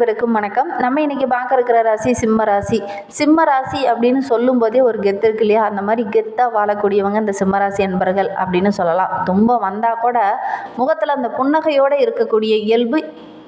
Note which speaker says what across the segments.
Speaker 1: அனைவருக்கும் வணக்கம். நம்ம இன்னைக்கு பார்க்க இருக்கிற ராசி சிம்ம ராசி. சிம்ம ராசி அப்படின்னு சொல்லும் போதே ஒரு கெத்து இருக்கு இல்லையா? அந்த மாதிரி கெத்தா வாழக்கூடியவங்க இந்த சிம்ம ராசி என்பர்கள் அப்படின்னு சொல்லலாம். துன்பம் வந்தா கூட முகத்துல அந்த புன்னகையோட இருக்கக்கூடிய இயல்பு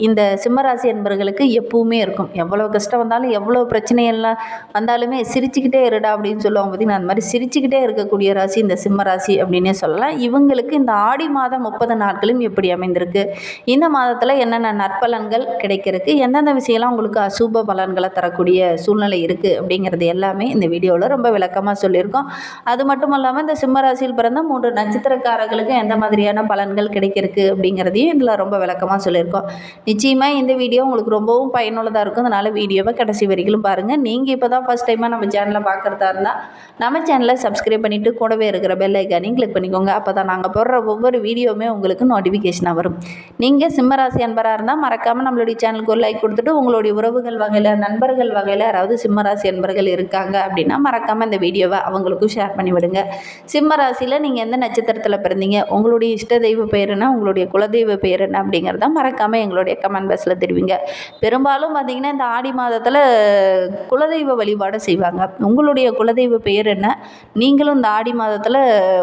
Speaker 1: இந்த சிம்மராசி என்பர்களுக்கு எப்பவுமே இருக்கும். எவ்வளோ கஷ்டம் வந்தாலும் எவ்வளோ பிரச்சனையெல்லாம் வந்தாலுமே சிரிச்சுக்கிட்டே இருடா அப்படின்னு சொல்லுவாங்க. பார்த்தீங்கன்னா அந்த மாதிரி சிரிச்சுக்கிட்டே இருக்கக்கூடிய ராசி இந்த சிம்ம ராசி அப்படின்னே சொல்லலாம். இவங்களுக்கு இந்த ஆடி மாதம் 30 நாட்களும் எப்படி அமைந்திருக்கு, இந்த மாதத்தில் என்னென்ன நற்பலன்கள் கிடைக்கிறதுக்கு, எந்தெந்த விஷயம்லாம் உங்களுக்கு அசுப பலன்களை தரக்கூடிய சூழ்நிலை இருக்குது அப்படிங்கிறது எல்லாமே இந்த வீடியோவில் ரொம்ப விளக்கமாக சொல்லியிருக்கோம். அது மட்டும் இல்லாமல் இந்த சிம்ம ராசியில் பிறந்த 3 நட்சத்திரக்காரர்களுக்கு எந்த மாதிரியான பலன்கள் கிடைக்கிறதுக்கு அப்படிங்கிறதையும் இதில் ரொம்ப விளக்கமாக சொல்லியிருக்கோம். நிச்சயமாக இந்த வீடியோ உங்களுக்கு ரொம்பவும் பயனுள்ளதாக இருக்கும். அதனால் வீடியோவை கடைசி வரைக்கும் பாருங்கள். நீங்கள் இப்போ தான் ஃபஸ்ட் டைமாக நம்ம சேனலை பார்க்குறதா இருந்தால் நம்ம சேனலை சப்ஸ்கிரைப் பண்ணிவிட்டு கூடவே இருக்கிற பெல் ஐக்கானையும் கிளிக் பண்ணிக்கோங்க. அப்போ தான் நாங்கள் போடுற ஒவ்வொரு வீடியோவுமே உங்களுக்கு நோட்டிஃபிகேஷனாக வரும். நீங்கள் சிம்மராசி அன்பராக இருந்தால் மறக்காமல் நம்மளுடைய சேனலுக்கு ஒரு லைக் கொடுத்துட்டு உங்களுடைய உறவுகள் வகையில், நண்பர்கள் வகையில் யாராவது சிம்மராசி அன்பர்கள் இருக்காங்க அப்படின்னா மறக்காமல் இந்த வீடியோவை அவங்களுக்கும் ஷேர் பண்ணிவிடுங்க. சிம்ம ராசியில் நீங்கள் எந்த நட்சத்திரத்தில் பிறந்தீங்க, உங்களுடைய இஷ்ட தெய்வ பெயர் என்ன, உங்களுடைய குலதெய்வ பெயர் என்ன அப்படிங்கிறத மறக்காமல் எங்களுடைய கமெண்ட் பாக்ஸில் தெரிவிங்க. பெரும்பாலும் பார்த்தீங்கன்னா இந்த ஆடி மாதத்தில் குலதெய்வ வழிபாடு செய்வாங்க. உங்களுடைய குலதெய்வ பெயர் என்ன, நீங்களும் இந்த ஆடி மாதத்தில்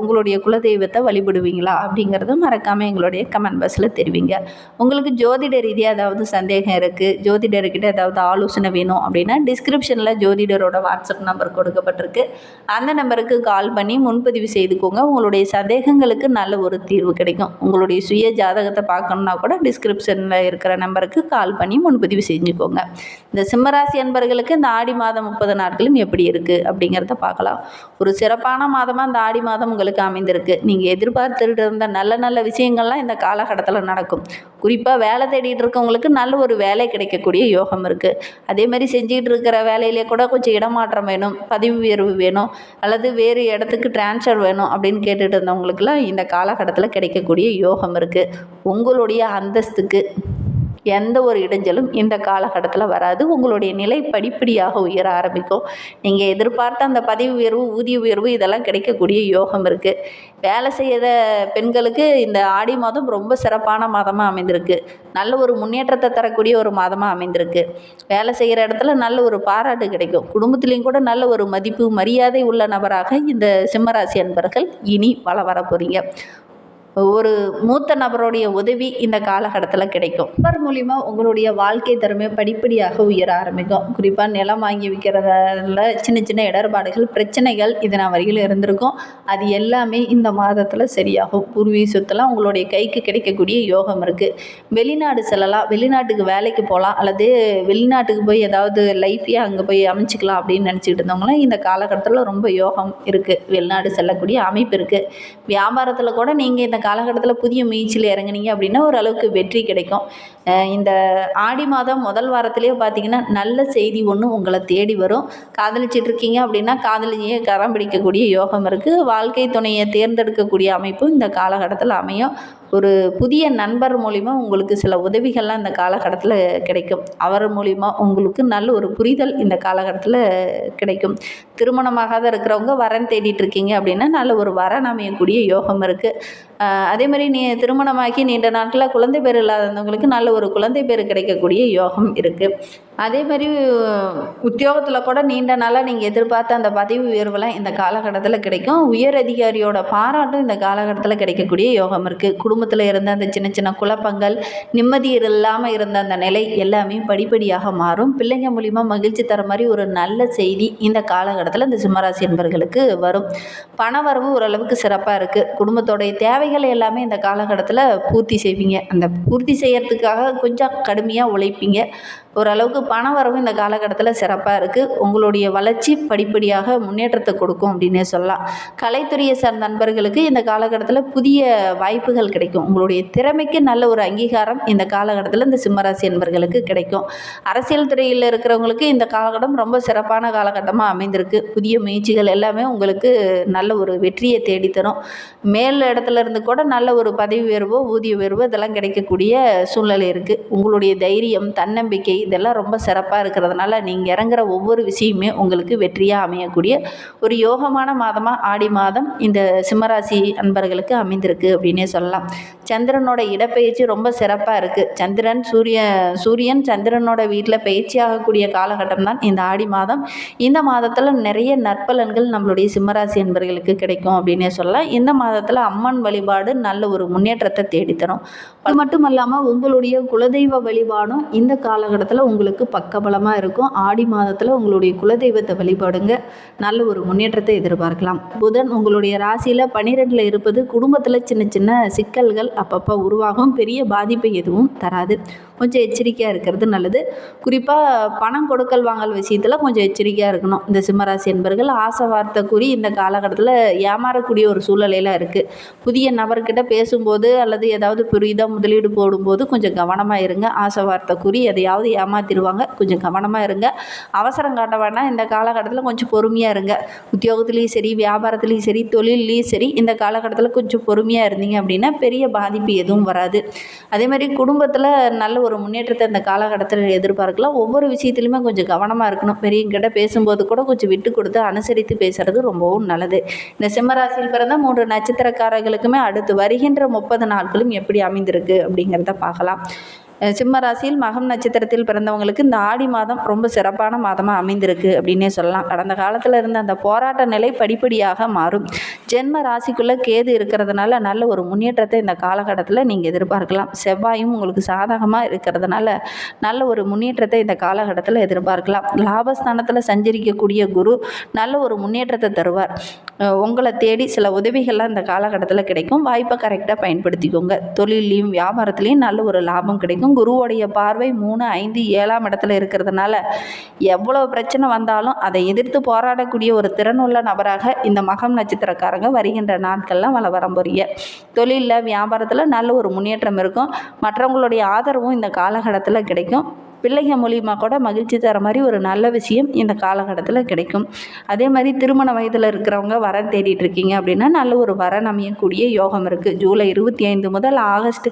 Speaker 1: உங்களுடைய குலதெய்வத்தை வழிபடுவீங்களா அப்படிங்கிறத மறக்காமல் எங்களுடைய கமெண்ட் பாக்ஸில் தெரிவிங்க. உங்களுக்கு ஜோதிட ரீதியாக ஏதாவது சந்தேகம் இருக்குது, ஜோதிடர்கிட்ட ஏதாவது ஆலோசனை வேணும் அப்படின்னா டிஸ்கிரிப்ஷனில் ஜோதிடரோட வாட்ஸ்அப் நம்பர் கொடுக்கப்பட்டிருக்கு. அந்த நம்பருக்கு கால் பண்ணி முன்பதிவு செய்துக்கோங்க. உங்களுடைய சந்தேகங்களுக்கு நல்ல ஒரு தீர்வு கிடைக்கும். உங்களுடைய சுய ஜாதகத்தை பார்க்கணுன்னா கூட டிஸ்கிரிப்ஷனில் இருக்கிற நம்பருக்கு கால் பண்ணி முன்பதிவு செஞ்சுக்கோங்க. இந்த சிம்மராசி அன்பர்களுக்கு இந்த ஆடி மாதம் 30 நாட்களும் எப்படி இருக்குது அப்படிங்கிறத பார்க்கலாம். ஒரு சிறப்பான மாதமாக இந்த ஆடி மாதம் உங்களுக்கு அமைந்திருக்கு. நீங்கள் எதிர்பார்த்துட்டு இருந்த நல்ல நல்ல விஷயங்கள்லாம் இந்த காலகட்டத்தில் நடக்கும். குறிப்பாக வேலை தேடிட்டு இருக்கவங்களுக்கு நல்ல ஒரு வேலை கிடைக்கக்கூடிய யோகம் இருக்குது. அதே மாதிரி செஞ்சுக்கிட்டு இருக்கிற வேலையிலே கூட கொஞ்சம் இடமாற்றம் வேணும், பதவி உயர்வு வேணும், அல்லது வேறு இடத்துக்கு டிரான்ஸ்ஃபர் வேணும் அப்படின்னு கேட்டுட்டு இருந்தவங்களுக்குலாம் இந்த காலகட்டத்தில் கிடைக்கக்கூடிய யோகம் இருக்குது. உங்களுடைய அந்தஸ்துக்கு எந்த ஒரு இடைஞ்சலும் இந்த காலகட்டத்தில் வராது. உங்களுடைய நிலை படிப்படியாக உயர ஆரம்பிக்கும். நீங்கள் எதிர்பார்த்த அந்த பதவி உயர்வு, ஊதிய உயர்வு இதெல்லாம் கிடைக்கக்கூடிய யோகம் இருக்குது. வேலை செய்கிற பெண்களுக்கு இந்த ஆடி மாதம் ரொம்ப சிறப்பான மாதமாக அமைந்திருக்கு. நல்ல ஒரு முன்னேற்றத்தை தரக்கூடிய ஒரு மாதமாக அமைந்திருக்கு. வேலை செய்கிற இடத்துல நல்ல ஒரு பாராட்டு கிடைக்கும். குடும்பத்துலேயும் கூட நல்ல ஒரு மதிப்பு, மரியாதை உள்ள நபராக இந்த சிம்மராசி அன்பர்கள் இனி வர போகிறீங்க. ஒரு மூத்த நபருடைய உதவி இந்த காலகட்டத்தில் கிடைக்கும். நபர் மூலிமா உங்களுடைய வாழ்க்கை திறமை படிப்படியாக உயர ஆரம்பிக்கும். குறிப்பாக நிலம் வாங்கி விற்கிறதுல சின்ன சின்ன இடர்பாடுகள், பிரச்சனைகள் இது நான் வரையில் இருந்திருக்கும். அது எல்லாமே இந்த மாதத்தில் சரியாகும். பூர்வீக சொத்தெல்லாம் உங்களுடைய கைக்கு கிடைக்கக்கூடிய யோகம் இருக்குது. வெளிநாடு செல்லலாம், வெளிநாட்டுக்கு வேலைக்கு போகலாம், அல்லது வெளிநாட்டுக்கு போய் ஏதாவது லைஃபையாக அங்கே போய் அமைச்சிக்கலாம் அப்படின்னு நினச்சிக்கிட்டு இருந்தவங்களாம் இந்த காலகட்டத்தில் ரொம்ப யோகம் இருக்குது. வெளிநாடு செல்லக்கூடிய அமைப்பு இருக்குது. வியாபாரத்தில் கூட நீங்கள் இந்த காலகட்டத்தில் புதிய முயற்சியில் இறங்குனீங்க அப்படின்னா ஓரளவுக்கு வெற்றி கிடைக்கும். இந்த ஆடி மாதம் முதல் வாரத்திலே பார்த்தீங்கன்னா நல்ல செய்தி ஒன்று உங்களை தேடி வரும். காதலிச்சிட்டு இருக்கீங்க அப்படின்னா காதலியை கரம் பிடிக்கக்கூடிய யோகம் இருக்குது. வாழ்க்கை துணையை தேர்ந்தெடுக்கக்கூடிய அமைப்பும் இந்த காலகட்டத்தில் அமையும். ஒரு புதிய நண்பர் மூலிமா உங்களுக்கு சில உதவிகள்லாம் இந்த காலகட்டத்தில் கிடைக்கும். அவர் மூலிமா உங்களுக்கு நல்ல ஒரு புரிதல் இந்த காலகட்டத்தில் கிடைக்கும். திருமணமாகாத இருக்கிறவங்க வரன் தேடிட்டு இருக்கீங்க அப்படின்னா நல்ல ஒரு வரன் அமையக்கூடிய யோகம் இருக்குது. அதே மாதிரி திருமணமாகி நீண்ட நாட்களில் குழந்தை பேர் இல்லாதவங்களுக்கு நல்ல ஒரு குழந்தை பேர் கிடைக்கக்கூடிய யோகம் இருக்குது. அதே மாதிரி உத்தியோகத்தில் கூட நீண்ட நாளாக நீங்கள் எதிர்பார்த்த அந்த பதவி உயர்வுலாம் இந்த காலகட்டத்தில் கிடைக்கும். உயர் அதிகாரியோட பாராட்டும் இந்த காலகட்டத்தில் கிடைக்கக்கூடிய யோகம் இருக்குது. குடும்பத்தில் இருந்த அந்த சின்ன சின்ன குழப்பங்கள், நிம்மதி இல்லாமல் இருந்த அந்த நிலை எல்லாமே படிப்படியாக மாறும். பிள்ளைங்க மூலிமா மகிழ்ச்சி தர மாதிரி ஒரு நல்ல செய்தி இந்த காலகட்டத்தில் இந்த சிம்மராசி என்பர்களுக்கு வரும். பணவரவு ஓரளவுக்கு சிறப்பாக இருக்குது. குடும்பத்தோடைய தேவைகள் எல்லாமே இந்த காலகட்டத்தில் பூர்த்தி செய்வீங்க. அந்த பூர்த்தி செய்யறதுக்காக கொஞ்சம் கடுமையாக உழைப்பீங்க. ஓரளவுக்கு பண வரவு இந்த காலகட்டத்தில் சிறப்பாக இருக்குது. உங்களுடைய வளர்ச்சி படிப்படியாக முன்னேற்றத்தை கொடுக்கும் அப்படின்னே சொல்லலாம். கலைத்துறையை சார்ந்த நண்பர்களுக்கு இந்த காலகட்டத்தில் புதிய வாய்ப்புகள் கிடைக்கும். உங்களுடைய திறமைக்கு நல்ல ஒரு அங்கீகாரம் இந்த காலகட்டத்தில் இந்த சிம்மராசி என்பர்களுக்கு கிடைக்கும். அரசியல் துறையில் இருக்கிறவங்களுக்கு இந்த காலகட்டம் ரொம்ப சிறப்பான காலகட்டமாக அமைந்திருக்கு. புதிய முயற்சிகள் எல்லாமே உங்களுக்கு நல்ல ஒரு வெற்றியை தேடித்தரும். மேல் இடத்துல இருந்து கூட நல்ல ஒரு பதவி உயர்வோ, ஊதிய உயர்வோ இதெல்லாம் கிடைக்கக்கூடிய சூழ்நிலை இருக்குது. உங்களுடைய தைரியம், தன்னம்பிக்கை இதெல்லாம் ரொம்ப சிறப்பாக இருக்கிறதுனால நீங்கள் இறங்குற ஒவ்வொரு விஷயமே உங்களுக்கு வெற்றியாக அமையக்கூடிய ஒரு யோகமான மாதமாக ஆடி மாதம் இந்த சிம்மராசி அன்பர்களுக்கு அமைந்திருக்கு அப்படின்னே சொல்லலாம். சந்திரனோட இடப்பெயர்ச்சி ரொம்ப சிறப்பாக இருக்குது. சூரியன் சந்திரனோட வீட்டில் பயிற்சி ஆகக்கூடிய காலகட்டம் தான் இந்த ஆடி மாதம். இந்த மாதத்தில் நிறைய நற்பலன்கள் நம்மளுடைய சிம்மராசி அன்பர்களுக்கு கிடைக்கும் அப்படின்னே சொல்லலாம். இந்த மாதத்தில் அம்மன் வழிபாடு நல்ல ஒரு முன்னேற்றத்தை தேடித்தரும். அது மட்டும் இல்லாமல் உங்களுடைய குலதெய்வ வழிபாடும் இந்த காலகட்டத்தில் உங்களுக்கு பக்கபலமாக இருக்கும். ஆடி மாதத்தில் உங்களுடைய குலதெய்வத்தை வழிபாடுங்க, நல்ல ஒரு முன்னேற்றத்தை எதிர்பார்க்கலாம். புதன் உங்களுடைய ராசியில் 12ல் இருப்பது குடும்பத்தில் சின்ன சின்ன சிக்கல்கள் அப்பப்போ உருவாகும். பெரிய பாதிப்பை எதுவும் தராது. கொஞ்சம் எச்சரிக்கையாக இருக்கிறது நல்லது. குறிப்பாக பணம் கொடுக்கல் வாங்கல் விஷயத்தில் கொஞ்சம் எச்சரிக்கையாக இருக்கணும். இந்த சிம்மராசி என்பர்கள் ஆசை வார்த்தை கூறி இந்த காலகட்டத்தில் ஏமாறக்கூடிய ஒரு சூழ்நிலையில் இருக்குது. புதிய நபர்கிட்ட பேசும்போது அல்லது ஏதாவது புரியுதா முதலீடு போடும்போது கொஞ்சம் கவனமாக இருங்க. ஆசை வார்த்தை கூறி எதையாவது ஏமாத்திடுவாங்க, கொஞ்சம் கவனமாக இருங்க. அவசரம் காட்ட வேண்டாம். இந்த காலகட்டத்தில் கொஞ்சம் பொறுமையாக இருங்க. உத்தியோகத்துலேயும் சரி, வியாபாரத்துலேயும் சரி, தொழிலையும் சரி, இந்த காலகட்டத்தில் கொஞ்சம் பொறுமையாக இருந்தீங்க அப்படின்னா பெரிய பாதிப்பு எதுவும் வராது. அதே மாதிரி குடும்பத்தில் நல்ல ஒரு முன்னேற்றத்தை இந்த காலகட்டத்தில் எதிர்பார்க்கலாம். ஒவ்வொரு விஷயத்துலையுமே கொஞ்சம் கவனமாக இருக்கணும். பெரியவங்கிட்ட பேசும்போது கூட கொஞ்சம் விட்டு கொடுத்து அனுசரித்து பேசுறது ரொம்பவும் நல்லது. இந்த சிம்மராசியில் பிறந்த 3 நட்சத்திரக்காரர்களுக்குமே அடுத்து வருகின்ற 30 நாட்களும் எப்படி அமைந்திருக்கு அப்படிங்கிறத பார்க்கலாம். சிம்ம ராசியில் மகம் நட்சத்திரத்தில் பிறந்தவங்களுக்கு இந்த ஆடி மாதம் ரொம்ப சிறப்பான மாதமாக அமைந்திருக்கு அப்படின்னே சொல்லலாம். கடந்த காலத்தில் இருந்த அந்த போராட்ட நிலை படிப்படியாக மாறும். ஜென்ம ராசிக்குள்ளே கேது இருக்கிறதுனால நல்ல ஒரு முன்னேற்றத்தை இந்த காலகட்டத்தில் நீங்கள் எதிர்பார்க்கலாம். செவ்வாயும் உங்களுக்கு சாதகமாக இருக்கிறதுனால நல்ல ஒரு முன்னேற்றத்தை இந்த காலகட்டத்தில் எதிர்பார்க்கலாம். லாபஸ்தானத்தில் சஞ்சரிக்கக்கூடிய குரு நல்ல ஒரு முன்னேற்றத்தை தருவார். உங்களை தேடி சில உதவிகள்லாம் இந்த காலகட்டத்தில் கிடைக்கும். வாய்ப்பை கரெக்டாக பயன்படுத்திக்கோங்க. தொழிலையும் வியாபாரத்துலேயும் நல்ல ஒரு லாபம் கிடைக்கும். குருவோடைய பார்வை 3, 5, 7ஆம் இடத்துல இருக்கிறதுனால எவ்வளோ பிரச்சனை வந்தாலும் அதை எதிர்த்து போராடக்கூடிய ஒரு திறனுள்ள நபராக இந்த மகம் நட்சத்திரக்காரங்க வருகின்ற நாட்கள்லாம் வர போறீங்க. தொழிலில் வியாபாரத்தில் நல்ல ஒரு முன்னேற்றம் இருக்கும். மற்றவங்களுடைய ஆதரவும் இந்த காலகட்டத்தில் கிடைக்கும். பிள்ளைகள் மூலியமாக கூட மகிழ்ச்சி தர மாதிரி ஒரு நல்ல விஷயம் இந்த காலகட்டத்தில் கிடைக்கும். அதே மாதிரி திருமண வயதில் இருக்கிறவங்க வரன் தேடிட்டு இருக்கீங்க அப்படின்னா நல்ல ஒரு வரன் அமையக்கூடிய யோகம் இருக்குது. ஜூலை 25 முதல் ஆகஸ்ட்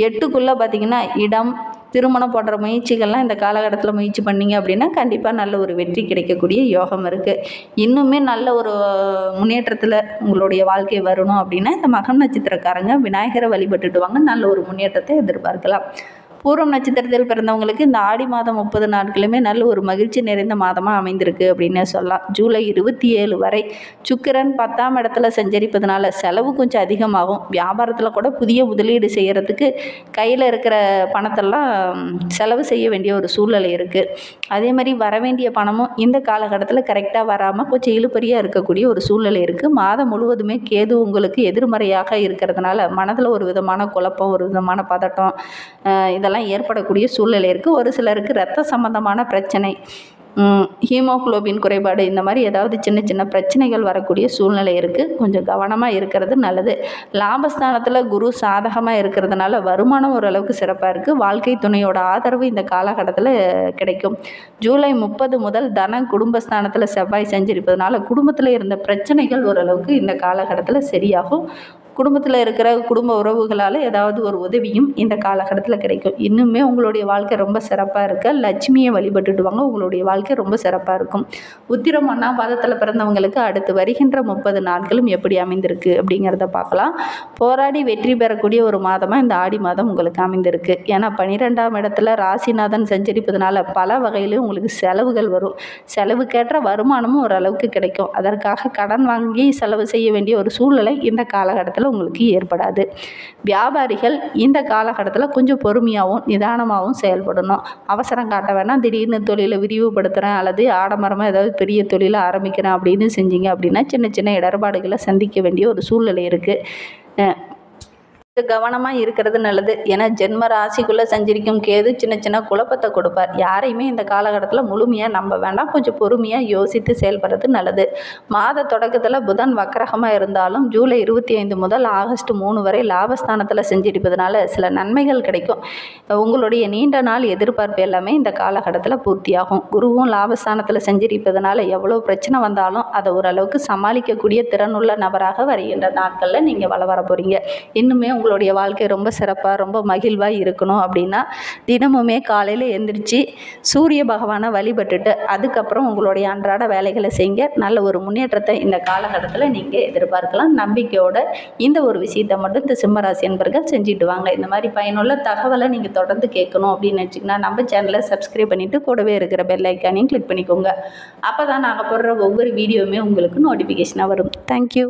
Speaker 1: 8க்குள்ளே பார்த்திங்கன்னா இடம், திருமணம் போன்ற முயற்சிகள்லாம் இந்த காலகட்டத்தில் முயற்சி பண்ணிங்க அப்படின்னா கண்டிப்பாக நல்ல ஒரு வெற்றி கிடைக்கக்கூடிய யோகம் இருக்குது. இன்னுமே நல்ல ஒரு முன்னேற்றத்தில் உங்களுடைய வாழ்க்கை வரணும் அப்படின்னா இந்த மகம் நட்சத்திரக்காரங்க விநாயகரை வழிபட்டுட்டு வாங்க, நல்ல ஒரு முன்னேற்றத்தை எதிர்பார்க்கலாம். பூரம் நட்சத்திரத்தில் பிறந்தவங்களுக்கு இந்த ஆடி மாதம் 30 நாட்களுமே நல்ல ஒரு மகிழ்ச்சி நிறைந்த மாதமாக அமைந்திருக்கு அப்படின்னு சொல்லலாம். ஜூலை 27 வரை சுக்கிரன் 10ஆம் இடத்துல சஞ்சரிப்பதனால செலவு கொஞ்சம் அதிகமாகும். வியாபாரத்தில் கூட புதிய முதலீடு செய்கிறதுக்கு கையில் இருக்கிற பணத்தெல்லாம் செலவு செய்ய வேண்டிய ஒரு சூழ்நிலை இருக்குது. அதே மாதிரி வரவேண்டிய பணமும் இந்த காலகட்டத்தில் கரெக்டாக வராமல் கொஞ்சம் இழுபறியாக இருக்கக்கூடிய ஒரு சூழ்நிலை இருக்குது. மாதம் முழுவதுமே கேது உங்களுக்கு எதிர்மறையாக இருக்கிறதுனால மனதில் ஒரு விதமான குழப்பம், ஒரு விதமான பதட்டம் இதெல்லாம் ஏற்படக்கூடிய சூழ்நிலை இருக்குது. ஒரு சிலருக்கு இரத்த சம்பந்தமான பிரச்சனை, ஹீமோகுளோபின் குறைபாடு, இந்த மாதிரி ஏதாவது சின்ன சின்ன பிரச்சனைகள் வரக்கூடிய சூழ்நிலை இருக்குது. கொஞ்சம் கவனமாக இருக்கிறது நல்லது. லாபஸ்தானத்தில் குரு சாதகமாக இருக்கிறதுனால வருமானம் ஓரளவுக்கு சிறப்பாக இருக்குது. வாழ்க்கை துணையோட ஆதரவு இந்த காலகட்டத்தில் கிடைக்கும். ஜூலை 30 முதல் குடும்பஸ்தானத்தில் செவ்வாய் சஞ்சரிப்பதனால குடும்பத்தில் இருந்த பிரச்சனைகள் ஓரளவுக்கு இந்த காலகட்டத்தில் சரியாகும். குடும்பத்தில் இருக்கிற குடும்ப உறவுகளால் ஏதாவது ஒரு உதவியும் இந்த காலகட்டத்தில் கிடைக்கும். இன்னுமே உங்களுடைய வாழ்க்கை ரொம்ப சிறப்பாக இருக்க லட்சுமியை வழிபட்டுட்டு வாங்க, உங்களுடைய வாழ்க்கை ரொம்ப சிறப்பாக இருக்கும். உத்திரம் 1ஆம் பாதத்தில் பிறந்தவங்களுக்கு அடுத்து வருகின்ற 30 நாட்களும் எப்படி அமைந்திருக்கு அப்படிங்கிறத பார்க்கலாம். போராடி வெற்றி பெறக்கூடிய ஒரு மாதமாக இந்த ஆடி மாதம் உங்களுக்கு அமைந்திருக்கு. ஏன்னா 12ஆம் இடத்துல ராசிநாதன் சஞ்சரிப்பதனால பல வகையிலும் உங்களுக்கு செலவுகள் வரும். செலவுக்கேற்ற வருமானமும் ஓரளவுக்கு கிடைக்கும். அதற்காக கடன் வாங்கி செலவு செய்ய வேண்டிய ஒரு சூழ்நிலை இந்த காலகட்டத்தில் உங்களுக்கு ஏற்படாது. வியாபாரிகள் இந்த காலகட்டத்தில் கொஞ்சம் பொறுமையாகவும் நிதானமாகவும் செயல்படணும். அவசரம் காட்ட வேணாம். திடீர்னு தொழிலை விரிவுபடுத்துகிறேன் அல்லது ஆடம்பரமாக ஏதாவது பெரிய தொழிலை ஆரம்பிக்கிறேன் அப்படின்னு செஞ்சீங்க அப்படின்னா சின்ன சின்ன இடர்பாடுகளை சந்திக்க வேண்டிய ஒரு சூழ்நிலை இருக்குது. கவனமாக இருக்கிறது நல்லது. ஏன்னா ஜென்ம ராசிக்குள்ளே சஞ்சரிக்கும் கேது சின்ன சின்ன குழப்பத்தை கொடுப்பார். யாரையுமே இந்த காலகட்டத்தில் முழுமையாக நம்ப வேண்டாம். கொஞ்சம் பொறுமையாக யோசித்து செயல்படுறது நல்லது. மாத தொடக்கத்தில் புதன் வக்கரகமாக இருந்தாலும் ஜூலை 25 முதல் ஆகஸ்ட் 3 வரை லாபஸ்தானத்தில் சஞ்சரிப்பதனால சில நன்மைகள் கிடைக்கும். உங்களுடைய நீண்ட நாள் எதிர்பார்ப்பு எல்லாமே இந்த காலகட்டத்தில் பூர்த்தியாகும். குருவும் லாபஸ்தானத்தில் சஞ்சரிப்பதனால எவ்வளோ பிரச்சனை வந்தாலும் அதை ஓரளவுக்கு சமாளிக்கக்கூடிய திறனுள்ள நபராக வருகின்ற நாட்களில் நீங்கள் வர போகிறீங்க. இன்னுமே உங்களுடைய வாழ்க்கை ரொம்ப சிறப்பாக ரொம்ப மகிழ்வாக இருக்கணும் அப்படின்னா தினமுமே காலையில் எந்திரிச்சு சூரிய பகவானை வழிபட்டுட்டு அதுக்கப்புறம் உங்களுடைய அன்றாட வேலைகளை செய்ய நல்ல ஒரு முன்னேற்றத்தை இந்த காலகட்டத்தில் நீங்கள் எதிர்பார்க்கலாம். நம்பிக்கையோட இந்த ஒரு விஷயத்தை மட்டும் இந்த சிம்மராசி என்பர்கள் செஞ்சுட்டு வாங்க. இந்த மாதிரி பயனுள்ள தகவலை நீங்கள் தொடர்ந்து கேட்கணும் அப்படின்னு நினச்சிங்கன்னா நம்ம சேனலை சப்ஸ்கிரைப் பண்ணிவிட்டு கூடவே இருக்கிற பெல் ஐக்கானையும் கிளிக் பண்ணிக்கோங்க. அப்போ தான் நாங்கள் போடுற ஒவ்வொரு வீடியோவுமே உங்களுக்கு நோட்டிஃபிகேஷனாக வரும். தேங்க்யூ.